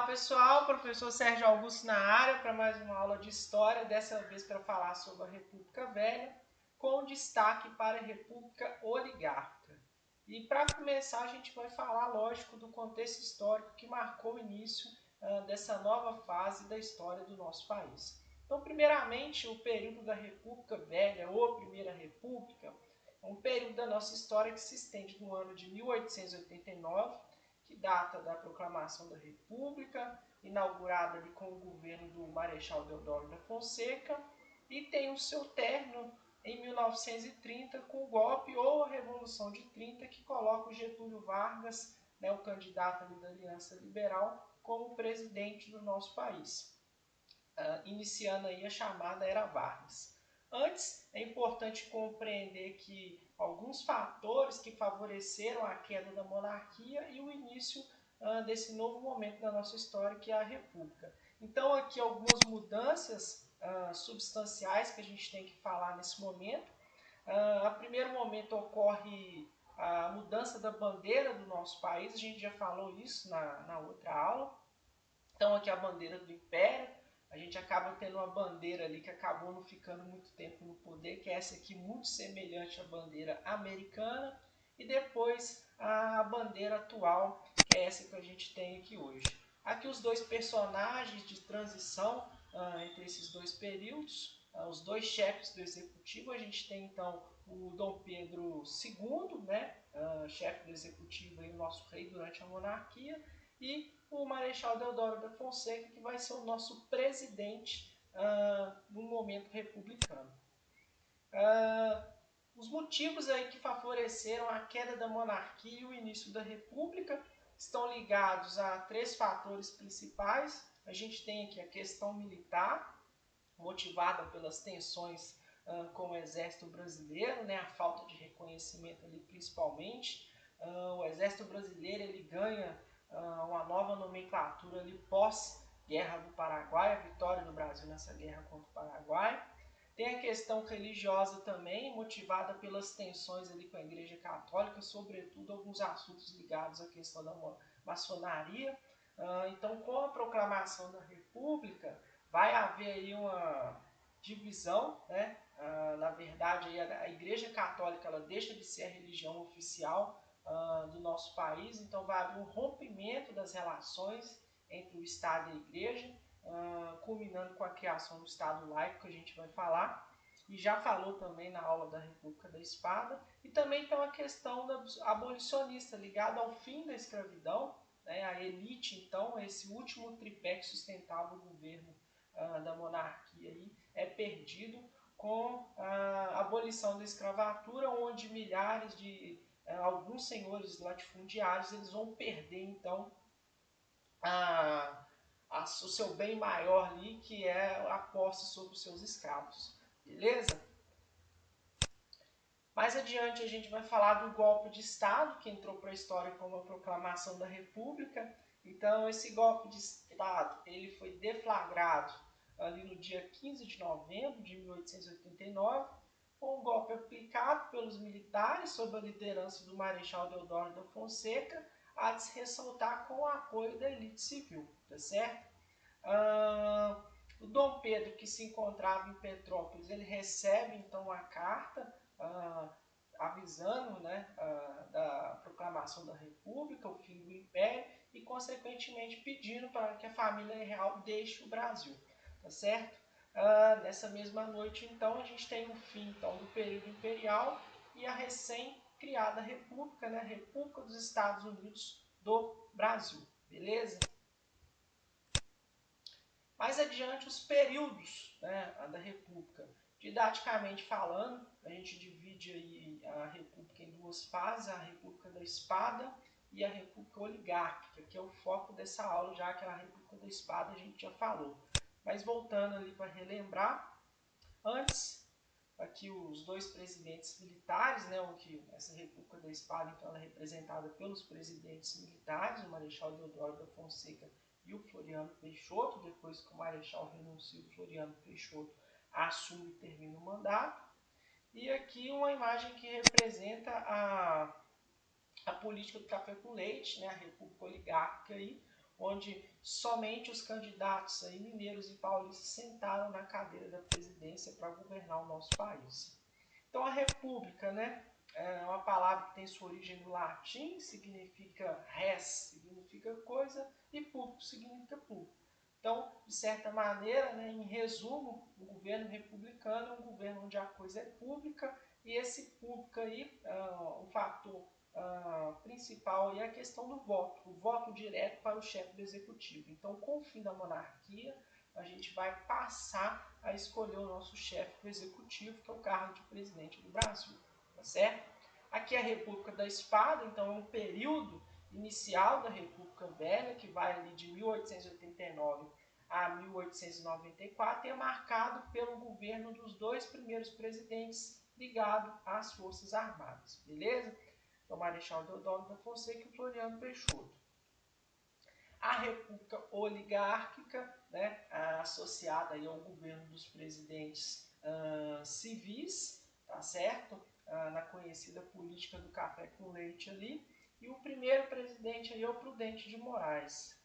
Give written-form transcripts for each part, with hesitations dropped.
pessoal, professor Sérgio Augusto na área para mais uma aula de História, dessa vez para falar sobre a República Velha, com destaque para a República Oligárquica. E para começar a gente vai falar, lógico, do contexto histórico que marcou o início dessa nova fase da história do nosso país. Então, primeiramente, o período da República Velha, ou Primeira República, é um período da nossa história que se estende no ano de 1889, que data da proclamação da República, inaugurada ali com o governo do Marechal Deodoro da Fonseca, e tem o seu término em 1930 com o golpe ou a Revolução de 30, que coloca o Getúlio Vargas, o candidato ali da Aliança Liberal, como presidente do nosso país, iniciando aí a chamada Era Vargas. Antes, é importante compreender que alguns fatores que favoreceram a queda da monarquia e o início desse novo momento da nossa história, que é a República. Então, aqui algumas mudanças substanciais que a gente tem que falar nesse momento. A primeiro momento ocorre a mudança da bandeira do nosso país, a gente já falou isso na outra aula. Então, aqui a bandeira do Império. A gente acaba tendo uma bandeira ali que acabou não ficando muito tempo no poder, que é essa aqui, muito semelhante à bandeira americana, e depois a bandeira atual, que é essa que a gente tem aqui hoje. Aqui os dois personagens de transição entre esses dois períodos, os dois chefes do executivo. A gente tem então o Dom Pedro II, chefe do executivo e o nosso rei durante a monarquia, e o Marechal Deodoro da Fonseca, que vai ser o nosso presidente no momento republicano. Os motivos aí que favoreceram a queda da monarquia e o início da república estão ligados a três fatores principais. A gente tem aqui a questão militar, motivada pelas tensões com o exército brasileiro, a falta de reconhecimento ali principalmente. O exército brasileiro ele ganha uma nova nomenclatura ali pós-Guerra do Paraguai, a vitória do Brasil nessa guerra contra o Paraguai. Tem a questão religiosa também, motivada pelas tensões ali com a Igreja Católica, sobretudo alguns assuntos ligados à questão da maçonaria. Então, com a proclamação da República, vai haver aí uma divisão, na verdade, aí a Igreja Católica ela deixa de ser a religião oficial do nosso país, então vai haver um rompimento das relações entre o Estado e a Igreja, culminando com a criação do Estado laico, que a gente vai falar, e já falou também na aula da República da Espada. E também tem uma questão abolicionista, ligada ao fim da escravidão, a elite, então, esse último tripé que sustentava o governo da monarquia aí, é perdido com a abolição da escravatura, onde milhares de alguns senhores latifundiários eles vão perder então o seu bem maior ali, que é a posse sobre os seus escravos. Beleza? Mais adiante a gente vai falar do golpe de Estado, que entrou para a história como a proclamação da República. Então, esse golpe de Estado ele foi deflagrado ali no dia 15 de novembro de 1889, com um golpe aplicado pelos militares sob a liderança do Marechal Deodoro da Fonseca, a de se ressaltar com o apoio da elite civil, tá certo? O Dom Pedro, que se encontrava em Petrópolis, ele recebe então a carta avisando da proclamação da República, o fim do Império, e consequentemente pedindo para que a família real deixe o Brasil, tá certo? Nessa mesma noite, então, a gente tem o fim então, do período imperial e a recém-criada República, República dos Estados Unidos do Brasil, beleza? Mais adiante, os períodos da República. Didaticamente falando, a gente divide aí a República em duas fases, a República da Espada e a República Oligárquica, que é o foco dessa aula, já que a República da Espada a gente já falou. Mas voltando ali para relembrar, antes, aqui os dois presidentes militares, que essa República da Espada então, ela é representada pelos presidentes militares, o Marechal Deodoro da Fonseca e o Floriano Peixoto. Depois que o Marechal renuncia, o Floriano Peixoto assume e termina o mandato. E aqui uma imagem que representa a política do café com leite, a República Oligárquica, aí, onde somente os candidatos aí, mineiros e paulistas sentaram na cadeira da presidência para governar o nosso país. Então a república, né, é uma palavra que tem sua origem no latim, significa res, significa coisa, e público significa público. Então, de certa maneira, né, em resumo, o governo republicano é um governo onde a coisa é pública, e esse público aí, um fator principal é a questão do voto, o voto direto para o chefe do executivo. Então, com o fim da monarquia, a gente vai passar a escolher o nosso chefe do executivo, que é o cargo de presidente do Brasil, tá certo? Aqui é a República da Espada, então é um período inicial da República Velha, que vai ali de 1889 a 1894, e é marcado pelo governo dos dois primeiros presidentes ligado às Forças Armadas, beleza? O Marechal Deodoro da Fonseca e o Floriano Peixoto. A República Oligárquica, né, associada aí ao governo dos presidentes civis, tá certo? Na conhecida política do café com leite ali. E o primeiro presidente aí é o Prudente de Moraes.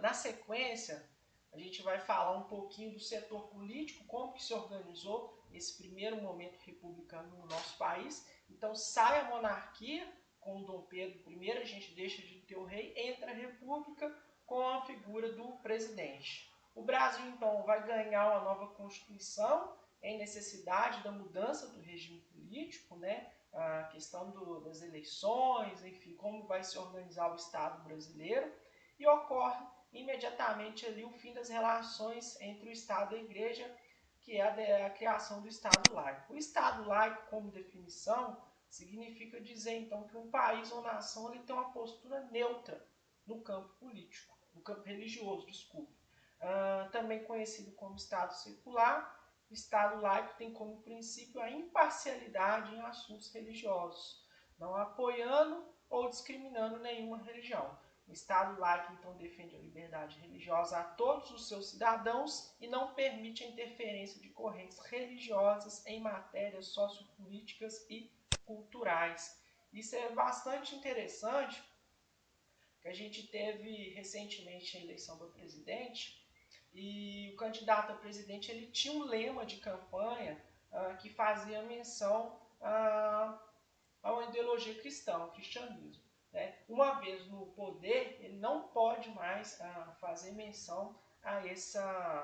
Na sequência, a gente vai falar um pouquinho do setor político, como que se organizou esse primeiro momento republicano no nosso país. Então sai a monarquia com o Dom Pedro I, a gente deixa de ter o rei, entra a república com a figura do presidente. O Brasil então vai ganhar uma nova constituição em necessidade da mudança do regime político, né? A questão das eleições, enfim, como vai se organizar o Estado brasileiro, e ocorre imediatamente ali o fim das relações entre o Estado e a Igreja, que é a criação do Estado laico. O Estado laico, como definição, significa dizer então que um país ou nação ele tem uma postura neutra no campo político, no campo religioso, desculpe. Também conhecido como Estado secular, o Estado laico tem como princípio a imparcialidade em assuntos religiosos, não apoiando ou discriminando nenhuma religião. O Estado laico, então, defende a liberdade religiosa a todos os seus cidadãos e não permite a interferência de correntes religiosas em matérias sociopolíticas e culturais. Isso é bastante interessante, que a gente teve recentemente a eleição do presidente, e o candidato a presidente ele tinha um lema de campanha que fazia menção a uma ideologia cristã, ao cristianismo. Né? Uma vez no poder, ele não pode mais fazer menção a esse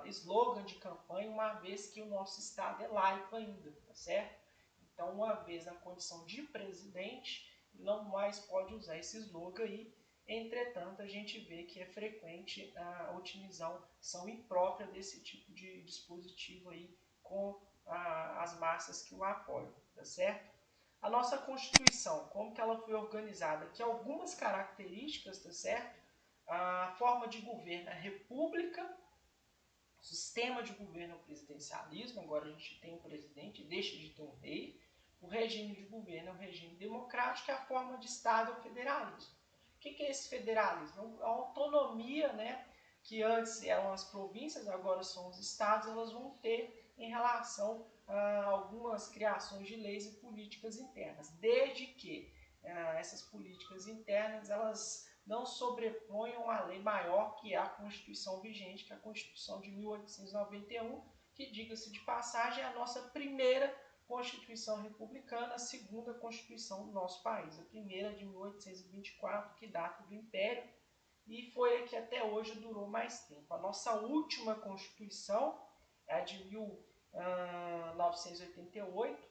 slogan de campanha, uma vez que o nosso Estado é laico ainda, tá certo? Então, uma vez na condição de presidente, ele não mais pode usar esse slogan aí. Entretanto, a gente vê que é frequente a utilização imprópria desse tipo de dispositivo aí com as massas que o apoiam, tá certo? A nossa Constituição, como que ela foi organizada? Aqui algumas características, tá certo? A forma de governo é a república, o sistema de governo é o presidencialismo, agora a gente tem um presidente e deixa de ter um rei. O regime de governo é o regime democrático e a forma de Estado é o federalismo. O que é esse federalismo? A autonomia, né, que antes eram as províncias, agora são os estados, elas vão ter em relação a algumas criações de leis e políticas internas, desde que essas políticas internas elas não sobreponham a lei maior, que é a Constituição vigente, que é a Constituição de 1891, que, diga-se de passagem, é a nossa primeira Constituição republicana, a segunda Constituição do nosso país. A primeira de 1824, que data do Império, e foi a que até hoje durou mais tempo. A nossa última Constituição é a de 1988.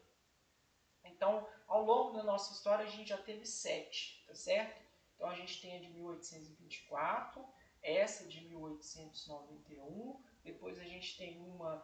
Então, ao longo da nossa história, a gente já teve 7, tá certo? Então, a gente tem a de 1824, essa de 1891, depois a gente tem uma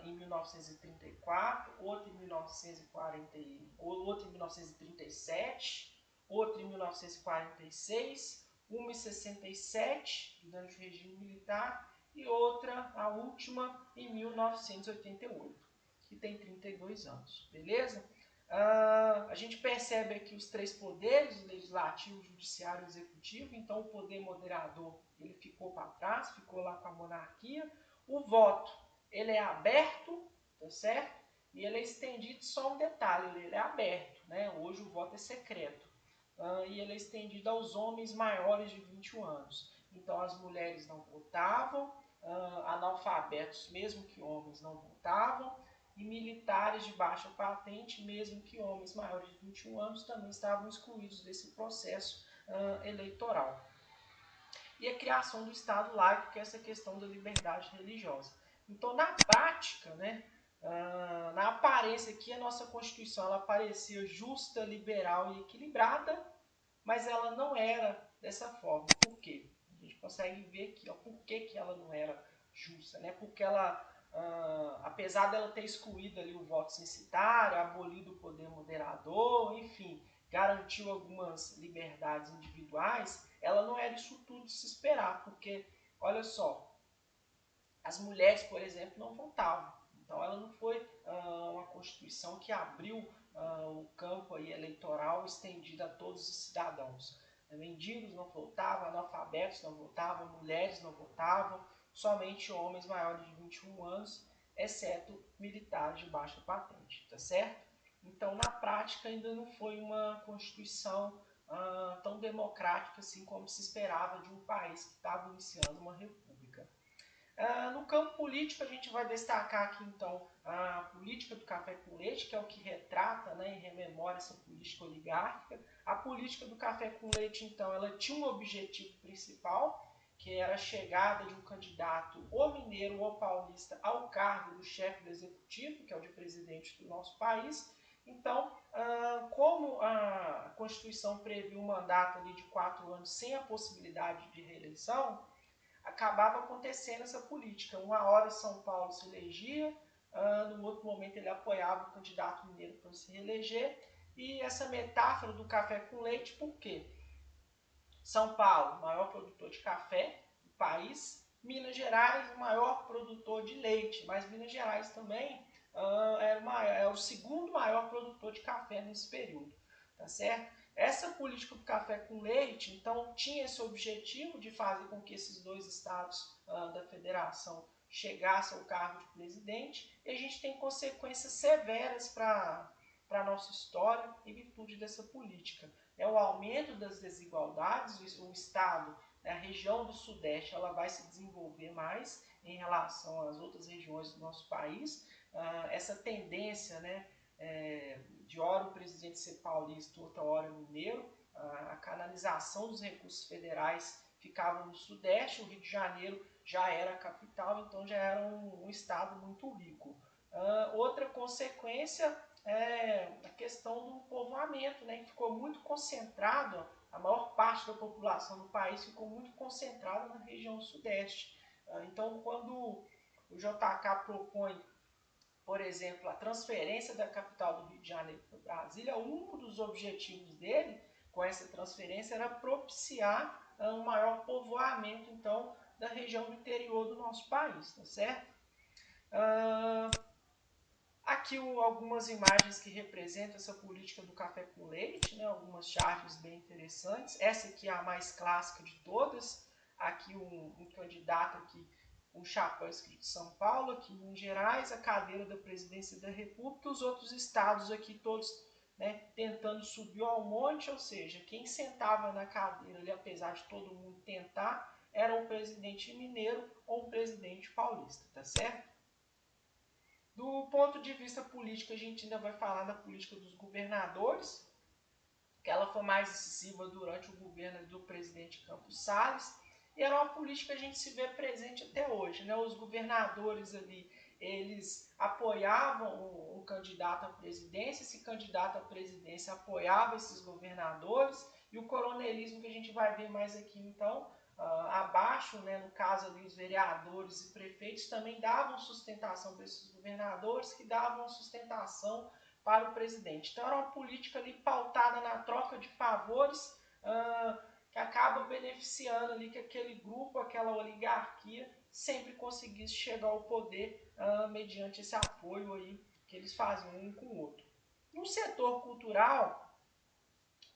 em 1934, outra em 1940, outra em 1937, outra em 1946, uma em 67, durante o regime militar, e outra, a última, em 1988, que tem 32 anos, beleza? A gente percebe aqui os três poderes, legislativo, judiciário e executivo. Então o poder moderador ele ficou para trás, ficou lá com a monarquia. O voto ele é aberto, tá certo? E ele é estendido, só um detalhe, ele é aberto, né? Hoje o voto é secreto. e ele é estendido aos homens maiores de 21 anos. Então as mulheres não votavam, analfabetos, mesmo que homens, não votavam, e militares de baixa patente, mesmo que homens maiores de 21 anos, também estavam excluídos desse processo eleitoral. E a criação do Estado laico, que é essa questão da liberdade religiosa. Então, na prática, né, na aparência aqui, a nossa Constituição ela parecia justa, liberal e equilibrada, mas ela não era dessa forma. Por quê? A gente consegue ver aqui, ó, por que ela não era justa, né? Porque ela, apesar dela ter excluído ali o voto censitário, abolido o poder moderador, enfim, garantiu algumas liberdades individuais, ela não era isso tudo de se esperar, porque, olha só, as mulheres, por exemplo, não votavam. Então ela não foi uma Constituição que abriu o campo aí eleitoral estendido a todos os cidadãos. Mendigos não votavam, analfabetos não votavam, mulheres não votavam, somente homens maiores de 21 anos, exceto militares de baixa patente, tá certo? Então, na prática, ainda não foi uma Constituição tão democrática assim como se esperava de um país que estava iniciando uma república. No campo político, a gente vai destacar aqui, então, a política do café com leite, que é o que retrata, né, e rememora essa política oligárquica. A política do café com leite, então, ela tinha um objetivo principal, que era a chegada de um candidato ou mineiro ou paulista ao cargo do chefe do executivo, que é o de presidente do nosso país. Então, como a Constituição previu um mandato ali de 4 anos sem a possibilidade de reeleição, acabava acontecendo essa política. Uma hora São Paulo se elegia, no outro momento ele apoiava o candidato mineiro para se reeleger. E essa metáfora do café com leite, por quê? São Paulo, maior produtor de café do país. Minas Gerais, o maior produtor de leite. Mas Minas Gerais também é o segundo maior produtor de café nesse período. Tá certo? Essa política do café com leite, então, tinha esse objetivo de fazer com que esses dois estados da federação chegassem ao cargo de presidente, e a gente tem consequências severas para a nossa história em virtude dessa política. É o aumento das desigualdades, o estado, a região do Sudeste, ela vai se desenvolver mais em relação às outras regiões do nosso país. Essa tendência, né, de hora o presidente ser paulista, outra hora mineiro, a canalização dos recursos federais ficava no Sudeste, o Rio de Janeiro já era a capital, então já era um estado muito rico. Outra consequência é a questão do povoamento, né, que ficou muito concentrado, a maior parte da população do país ficou muito concentrada na região Sudeste. Então, quando o JK propõe, por exemplo, a transferência da capital do Rio de Janeiro para Brasília, um dos objetivos dele com essa transferência era propiciar um maior povoamento, então, da região do interior do nosso país, tá certo? Aqui algumas imagens que representam essa política do café com leite, né? Algumas charges bem interessantes. Essa aqui é a mais clássica de todas. Aqui um candidato aqui, um chapéu escrito São Paulo, aqui em Minas Gerais, a cadeira da presidência da República, os outros estados aqui todos, né, tentando subir ao monte, ou seja, quem sentava na cadeira ali, apesar de todo mundo tentar, era um presidente mineiro ou um presidente paulista, tá certo? Do ponto de vista político, a gente ainda vai falar da política dos governadores, que ela foi mais decisiva durante o governo do presidente Campos Salles, e era uma política que a gente se vê presente até hoje, né? Os governadores ali, eles apoiavam um candidato à presidência, esse candidato à presidência apoiava esses governadores, e o coronelismo que a gente vai ver mais aqui, então, abaixo, né, no caso ali, os vereadores e prefeitos também davam sustentação para esses governadores, que davam sustentação para o presidente. Então era uma política ali pautada na troca de favores, que acaba beneficiando ali que aquele grupo, aquela oligarquia, sempre conseguisse chegar ao poder mediante esse apoio aí que eles faziam um com o outro. No setor cultural,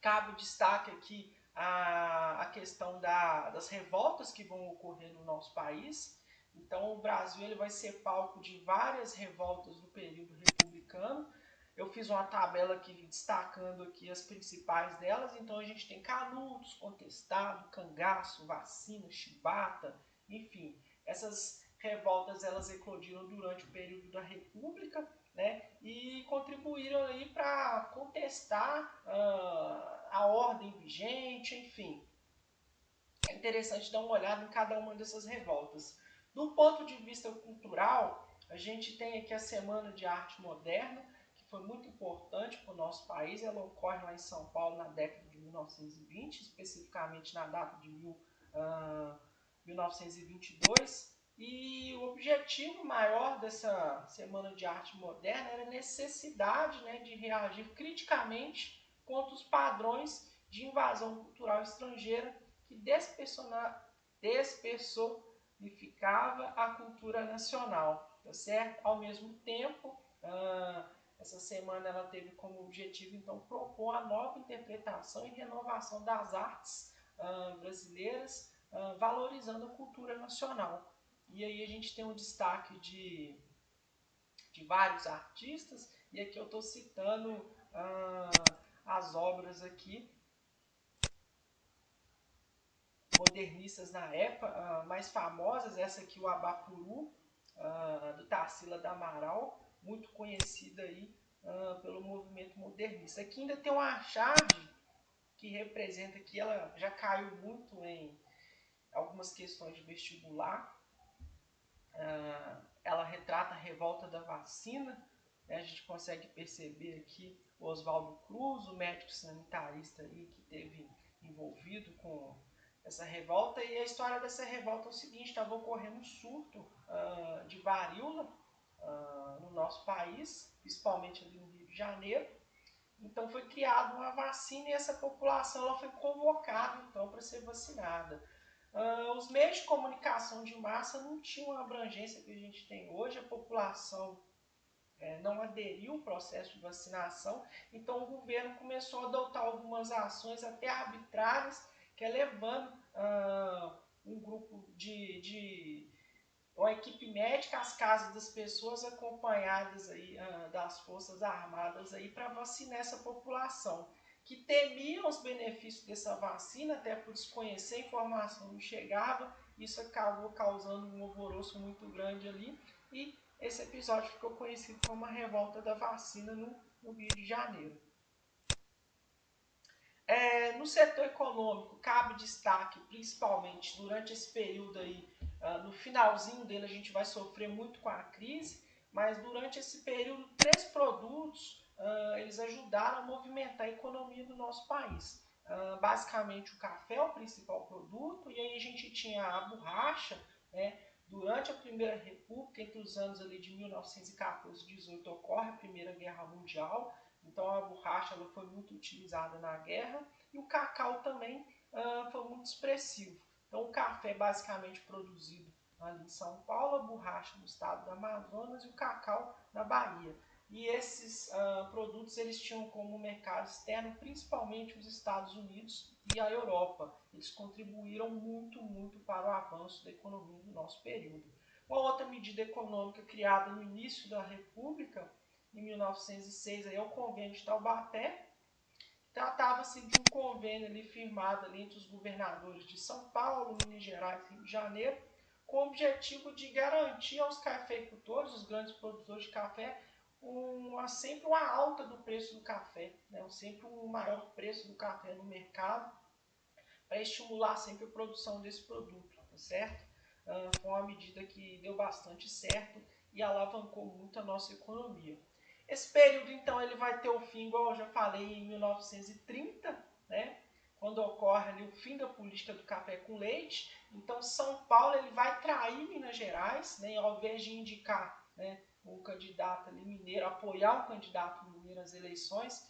cabe o destaque aqui a questão das revoltas que vão ocorrer no nosso país. Então o Brasil ele vai ser palco de várias revoltas do período republicano. Eu fiz uma tabela aqui destacando aqui as principais delas. Então a gente tem Canudos, Contestado, Cangaço, Vacina, Chibata, enfim. Essas revoltas elas eclodiram durante o período da República, né, e contribuíram aí para contestar a ordem vigente, enfim. É interessante dar uma olhada em cada uma dessas revoltas. Do ponto de vista cultural, a gente tem aqui a Semana de Arte Moderna, que foi muito importante para o nosso país. Ela ocorre lá em São Paulo na década de 1920, especificamente na data de 1922. E o objetivo maior dessa Semana de Arte Moderna era a necessidade, né, de reagir criticamente contra os padrões de invasão cultural estrangeira que despersonificava a cultura nacional, tá certo? Ao mesmo tempo, essa semana ela teve como objetivo então propor a nova interpretação e renovação das artes brasileiras, valorizando a cultura nacional. E aí a gente tem um destaque de vários artistas, e aqui eu estou citando as obras aqui modernistas na época, mais famosas, essa aqui, o Abapuru, do Tarsila da Amaral, muito conhecida aí pelo movimento modernista. Aqui ainda tem uma charge que representa que ela já caiu muito em algumas questões de vestibular. Ela retrata a revolta da vacina, né? A gente consegue perceber aqui o Oswaldo Cruz, o médico sanitarista aí que teve envolvido com essa revolta. E a história dessa revolta é o seguinte: estava ocorrendo um surto de varíola no nosso país, principalmente ali no Rio de Janeiro. Então foi criada uma vacina e essa população ela foi convocada então para ser vacinada. Os meios de comunicação de massa não tinham a abrangência que a gente tem hoje, a população não aderiu ao processo de vacinação, então o governo começou a adotar algumas ações até arbitrárias, que é levando um grupo uma equipe médica às casas das pessoas, acompanhadas aí, das forças armadas aí, para vacinar essa população, que temiam os benefícios dessa vacina, até por desconhecer, a informação não chegava, isso acabou causando um alvoroço muito grande ali, e esse episódio ficou conhecido como a revolta da vacina no Rio de Janeiro. No setor econômico, cabe destaque, principalmente durante esse período aí, no finalzinho dele a gente vai sofrer muito com a crise, mas durante esse período, 3 produtos eles ajudaram a movimentar a economia do nosso país. Basicamente o café é o principal produto, e aí a gente tinha a borracha, né? Durante a Primeira República, entre os anos ali de 1914 e 18, ocorre a Primeira Guerra Mundial, então a borracha ela foi muito utilizada na guerra, e o cacau também foi muito expressivo. Então o café basicamente produzido ali em São Paulo, a borracha no estado do Amazonas e o cacau na Bahia. E esses produtos eles tinham como mercado externo principalmente os Estados Unidos e a Europa. Eles contribuíram muito para o avanço da economia do nosso período. Uma outra medida econômica criada no início da República, em 1906, aí é o Convênio de Taubaté. Tratava-se de um convênio ali firmado ali entre os governadores de São Paulo, Minas Gerais e Rio de Janeiro, com o objetivo de garantir aos cafeicultores, os grandes produtores de café, sempre uma alta do preço do café, né? Sempre um maior preço do café no mercado, para estimular sempre a produção desse produto, tá certo? Foi uma medida que deu bastante certo e alavancou muito a nossa economia. Esse período, então, ele vai ter o fim, igual eu já falei, em 1930, né? Quando ocorre ali o fim da política do café com leite. Então, São Paulo ele vai trair Minas Gerais, né? Ao invés de indicar, né, um candidato ali mineiro, apoiar um candidato mineiro nas eleições,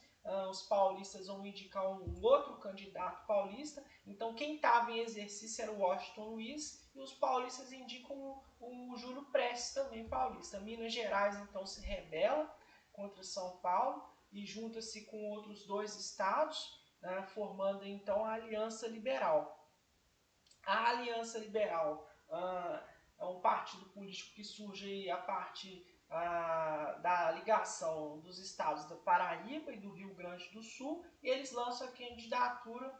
os paulistas vão indicar um outro candidato paulista. Então, quem estava em exercício era o Washington Luiz, e os paulistas indicam o Júlio Prestes, também paulista. Minas Gerais, então, se rebela contra São Paulo e junta-se com outros 2 estados, né, formando então a Aliança Liberal. A Aliança Liberal é um partido político que surge a partir da ligação dos estados da Paraíba e do Rio Grande do Sul, e eles lançam a candidatura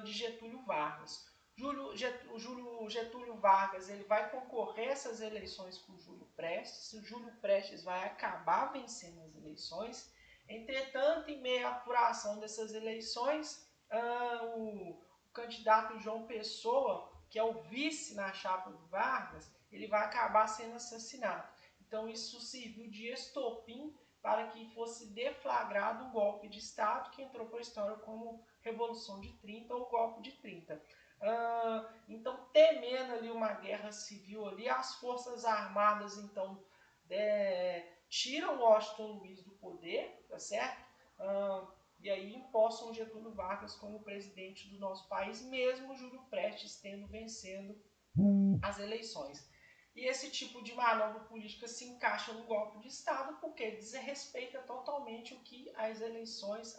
de Getúlio Vargas. Getúlio Vargas ele vai concorrer a essas eleições com o Júlio Prestes. O Júlio Prestes vai acabar vencendo as eleições. Entretanto, em meio à apuração dessas eleições, o candidato João Pessoa, que é o vice na chapa do Vargas, ele vai acabar sendo assassinado. Então isso serviu de estopim para que fosse deflagrado um golpe de Estado que entrou para a história como Revolução de 30 ou golpe de 30. Então, temendo ali uma guerra civil ali, as Forças Armadas então tiram Washington Luiz do poder, tá certo? E aí impossam Getúlio Vargas como presidente do nosso país, mesmo Júlio Prestes vencendo as eleições. E esse tipo de manobra política se encaixa no golpe de Estado porque desrespeita totalmente o que as eleições,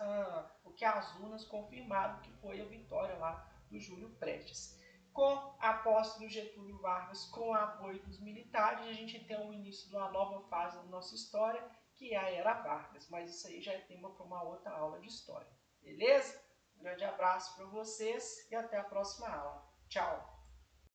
o que as urnas confirmaram que foi a vitória lá do Júlio Prestes. Com a posse do Getúlio Vargas, com o apoio dos militares, a gente tem o início de uma nova fase da nossa história, que é a Era Vargas. Mas isso aí já é tema para uma outra aula de história. Beleza? Um grande abraço para vocês e até a próxima aula. Tchau!